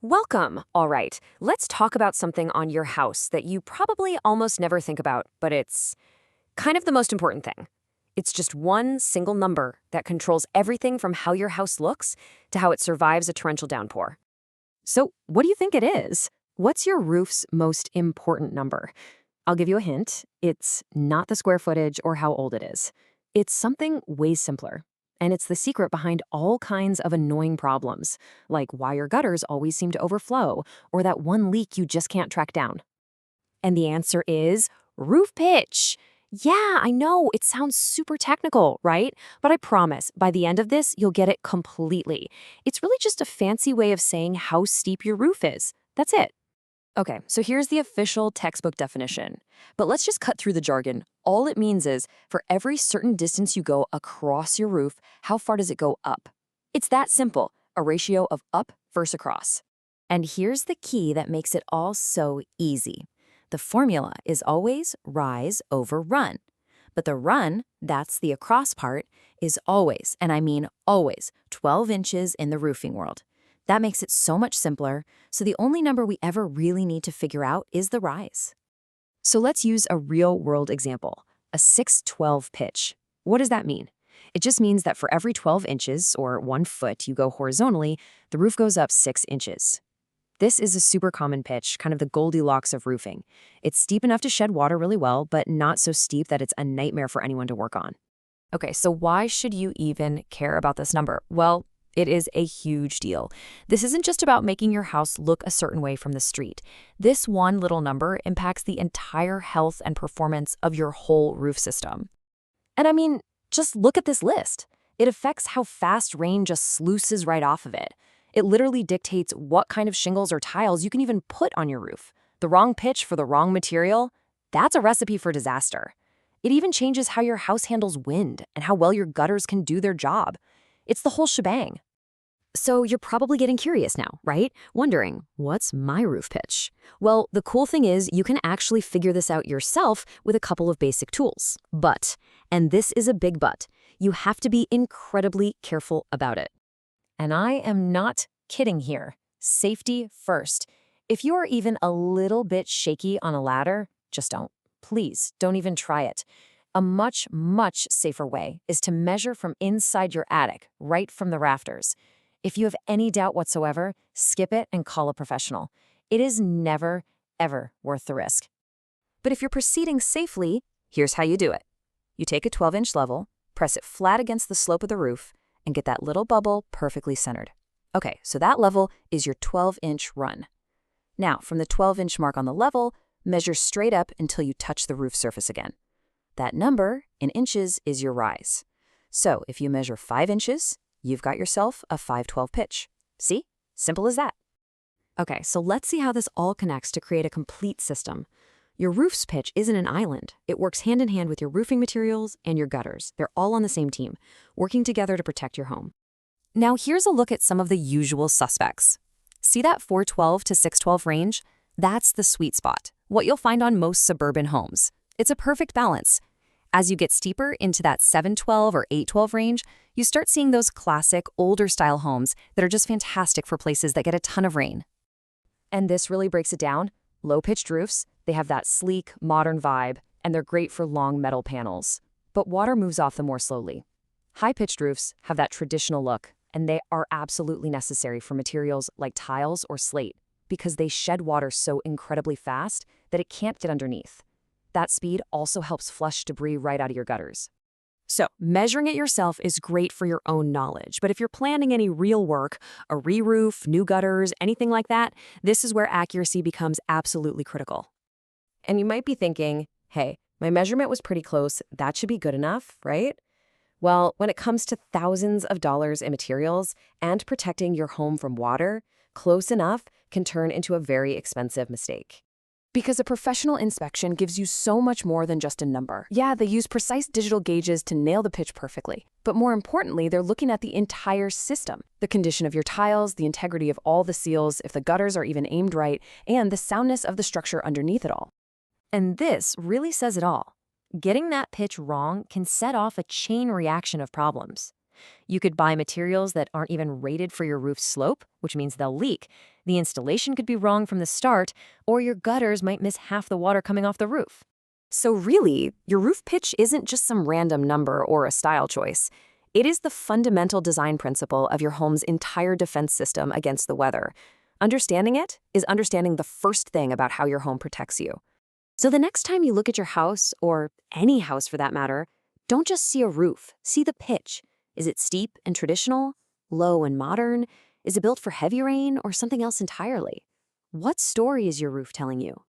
Welcome. All right, let's talk about something on your house that you probably almost never think about, but it's kind of the most important thing. It's just one single number that controls everything from how your house looks to how it survives a torrential downpour. So, what do you think it is? What's your roof's most important number? I'll give you a hint. It's not the square footage or how old it is. It's something way simpler. And it's the secret behind all kinds of annoying problems, like why your gutters always seem to overflow, or that one leak you just can't track down. And the answer is roof pitch. Yeah, I know, it sounds super technical, right? But I promise, by the end of this, you'll get it completely. It's really just a fancy way of saying how steep your roof is. That's it. Okay, so here's the official textbook definition. But let's just cut through the jargon. All it means is, for every certain distance you go across your roof, how far does it go up? It's that simple, a ratio of up versus across. And here's the key that makes it all so easy. The formula is always rise over run. But the run, that's the across part, is always, and I mean always, 12 inches in the roofing world. That makes it so much simpler, so the only number we ever really need to figure out is the rise. So let's use a real-world example, a 612 pitch. What does that mean? It just means that for every 12 inches, or 1 foot, you go horizontally, the roof goes up 6 inches. This is a super common pitch, kind of the Goldilocks of roofing. It's steep enough to shed water really well, but not so steep that it's a nightmare for anyone to work on. Okay, so why should you even care about this number? Well, it is a huge deal. This isn't just about making your house look a certain way from the street. This one little number impacts the entire health and performance of your whole roof system. And I mean, just look at this list. It affects how fast rain just sluices right off of it. It literally dictates what kind of shingles or tiles you can even put on your roof. The wrong pitch for the wrong material, that's a recipe for disaster. It even changes how your house handles wind and how well your gutters can do their job. It's the whole shebang. So you're probably getting curious now, right? Wondering, what's my roof pitch? Well, the cool thing is you can actually figure this out yourself with a couple of basic tools. But, and this is a big but, you have to be incredibly careful about it. And I am not kidding here. Safety first. If you are even a little bit shaky on a ladder, just don't. Please, don't even try it. A much, much safer way is to measure from inside your attic, right from the rafters. If you have any doubt whatsoever, skip it and call a professional. It is never, ever worth the risk. But if you're proceeding safely, here's how you do it. You take a 12-inch level, press it flat against the slope of the roof, and get that little bubble perfectly centered. Okay, so that level is your 12-inch run. Now, from the 12-inch mark on the level, measure straight up until you touch the roof surface again. That number, in inches, is your rise. So if you measure 5 inches, you've got yourself a 512 pitch. See? Simple as that. Okay, so let's see how this all connects to create a complete system. Your roof's pitch isn't an island. It works hand in hand with your roofing materials and your gutters. They're all on the same team, working together to protect your home. Now here's a look at some of the usual suspects. See that 412 to 612 range? That's the sweet spot, what you'll find on most suburban homes. It's a perfect balance. As you get steeper into that 712 or 812 range, you start seeing those classic, older-style homes that are just fantastic for places that get a ton of rain. And this really breaks it down. Low-pitched roofs, they have that sleek, modern vibe, and they're great for long metal panels. But water moves off them more slowly. High-pitched roofs have that traditional look, and they are absolutely necessary for materials like tiles or slate because they shed water so incredibly fast that it can't get underneath. That speed also helps flush debris right out of your gutters. So, measuring it yourself is great for your own knowledge, but if you're planning any real work, a re-roof, new gutters, anything like that, this is where accuracy becomes absolutely critical. And you might be thinking, hey, my measurement was pretty close, that should be good enough, right? Well, when it comes to thousands of dollars in materials and protecting your home from water, close enough can turn into a very expensive mistake. Because a professional inspection gives you so much more than just a number. Yeah, they use precise digital gauges to nail the pitch perfectly. But more importantly, they're looking at the entire system. The condition of your tiles, the integrity of all the seals, if the gutters are even aimed right, and the soundness of the structure underneath it all. And this really says it all. Getting that pitch wrong can set off a chain reaction of problems. You could buy materials that aren't even rated for your roof slope, which means they'll leak. The installation could be wrong from the start, or your gutters might miss half the water coming off the roof. So really, your roof pitch isn't just some random number or a style choice. It is the fundamental design principle of your home's entire defense system against the weather. Understanding it is understanding the first thing about how your home protects you. So the next time you look at your house, or any house for that matter, don't just see a roof, see the pitch. Is it steep and traditional, low and modern? Is it built for heavy rain or something else entirely? What story is your roof telling you?